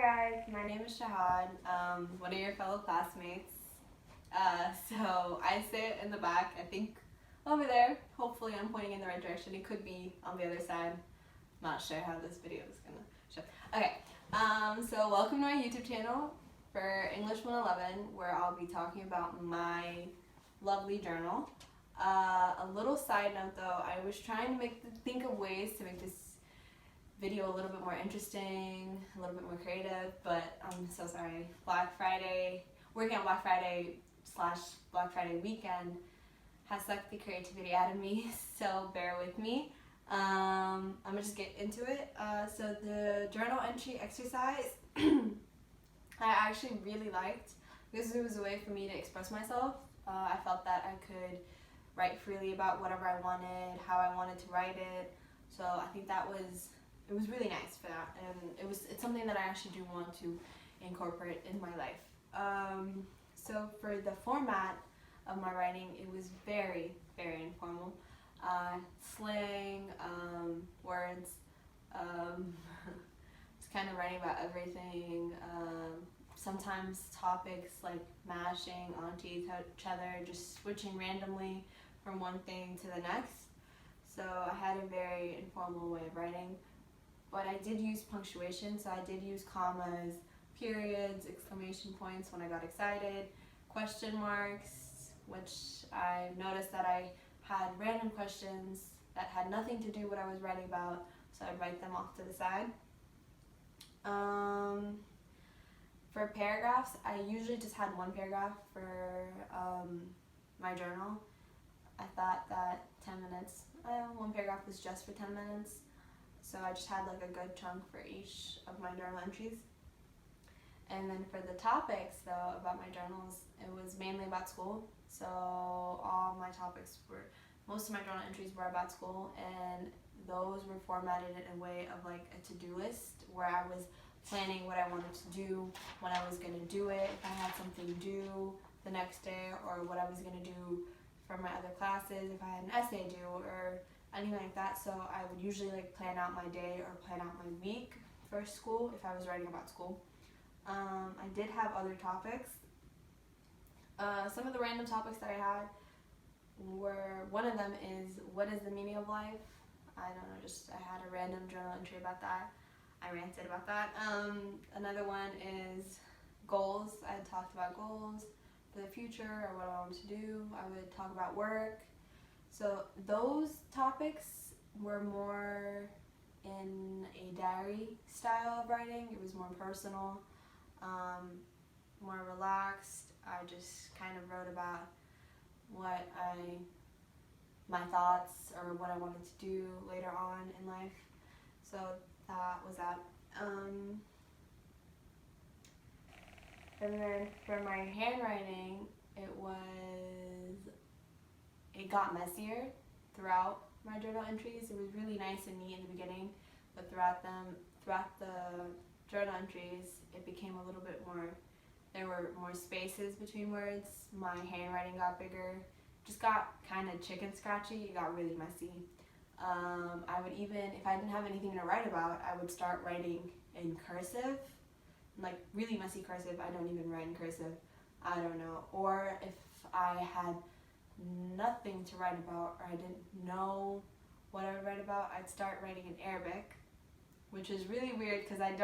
guys, my name is Shahad, one of your fellow classmates. So I sit in the back, I think over there. Hopefully I'm pointing in the right direction. It could be on the other side. I'm not sure how this video is gonna show. Okay, so welcome to my YouTube channel for English 111, where I'll be talking about my lovely journal. A little side note though, I was trying to think of ways to make this video a little bit more interesting, a little bit more creative, but I'm so sorry. Working on Black Friday / Black Friday weekend has sucked the creativity out of me, so bear with me. I'm gonna just get into it. So the journal entry exercise, I actually really liked because it was a way for me to express myself. I felt that I could write freely about whatever I wanted, how I wanted to write it. So I think it was really nice for that, and it's something that I actually do want to incorporate in my life. So for the format of my writing, it was very, very informal. Slang, words, just kind of writing about everything. Sometimes topics like mashing onto each other, just switching randomly from one thing to the next. So I had a very informal way of writing. But I did use punctuation, so I did use commas, periods, exclamation points when I got excited, question marks, which I noticed that I had random questions that had nothing to do with what I was writing about, so I'd write them off to the side. For paragraphs, I usually just had one paragraph for my journal. I thought that 10 minutes, one paragraph was just for 10 minutes. So I just had like a good chunk for each of my journal entries. And then for the topics though about my journals, it was mainly about school. So most of my journal entries were about school, and those were formatted in a way of like a to-do list where I was planning what I wanted to do, when I was gonna do it, if I had something due the next day, or what I was gonna do for my other classes, if I had an essay due or anything like that. So I would usually like plan out my day or plan out my week for school if I was writing about school. I did have other topics. Some of the random topics that I had were, one of them is, what is the meaning of life? I don't know, I had a random journal entry about that. I ranted about that. Another one is goals. I had talked about goals for the future or what I wanted to do. I would talk about work. So those topics were more in a diary style of writing. It was more personal, more relaxed. I just kind of wrote about my thoughts or what I wanted to do later on in life. So that was that. And then for my handwriting, it got messier throughout my journal entries. It was really nice and neat in the beginning, but throughout the journal entries, it became a little bit more, there were more spaces between words. My handwriting got bigger, just got kind of chicken scratchy. It got really messy. I would even, if I didn't have anything to write about, I would start writing in cursive, like really messy cursive. I don't even write in cursive. I don't know. Or if I had nothing to write about, or I didn't know what I would write about, I'd start writing in Arabic, which is really weird because I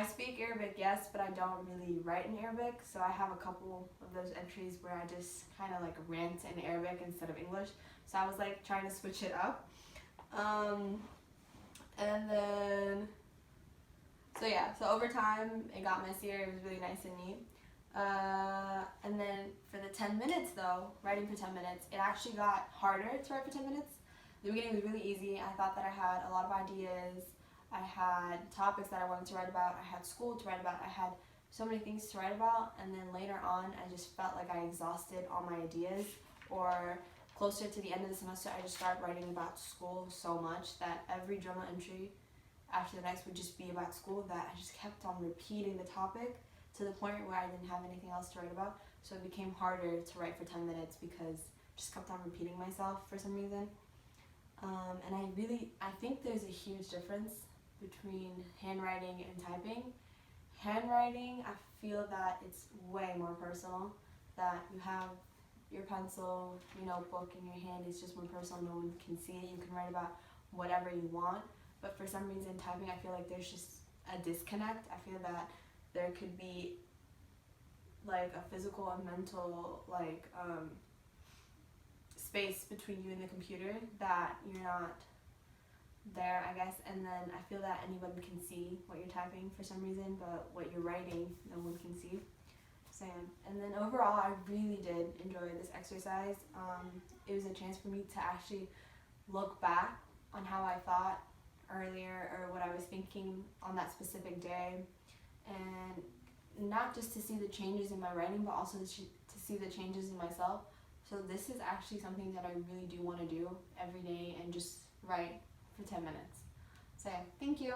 speak Arabic, yes, but I don't really write in Arabic. So I have a couple of those entries where I just kind of like rant in Arabic instead of English. So I was like trying to switch it up. And then, so over time it got messier. It was really nice and neat. And then for the 10 minutes though, writing for 10 minutes, it actually got harder to write for 10 minutes. The beginning was really easy. I thought that I had a lot of ideas. I had topics that I wanted to write about. I had school to write about. I had so many things to write about. And then later on, I just felt like I exhausted all my ideas, or closer to the end of the semester, I just started writing about school so much that every journal entry after the next would just be about school, that I just kept on repeating the topic to the point where I didn't have anything else to write about. So it became harder to write for 10 minutes because I just kept on repeating myself for some reason. And I think there's a huge difference between handwriting and typing. handwriting, I feel that it's way more personal, that you have your pencil, your notebook in your hand. It's just more personal. No one can see it. You can write about whatever you want. But for some reason, typing, I feel like there's just a disconnect. I feel that there could be like a physical and mental space between you and the computer that you're not there, I guess. And then I feel that anyone can see what you're typing for some reason, but what you're writing, no one can see. So, and then overall, I really did enjoy this exercise. It was a chance for me to actually look back on how I thought earlier, or what I was thinking on that specific day, and not just to see the changes in my writing, but also to see the changes in myself. So this is actually something that I really do want to do every day, and just write for 10 minutes. So yeah, thank you.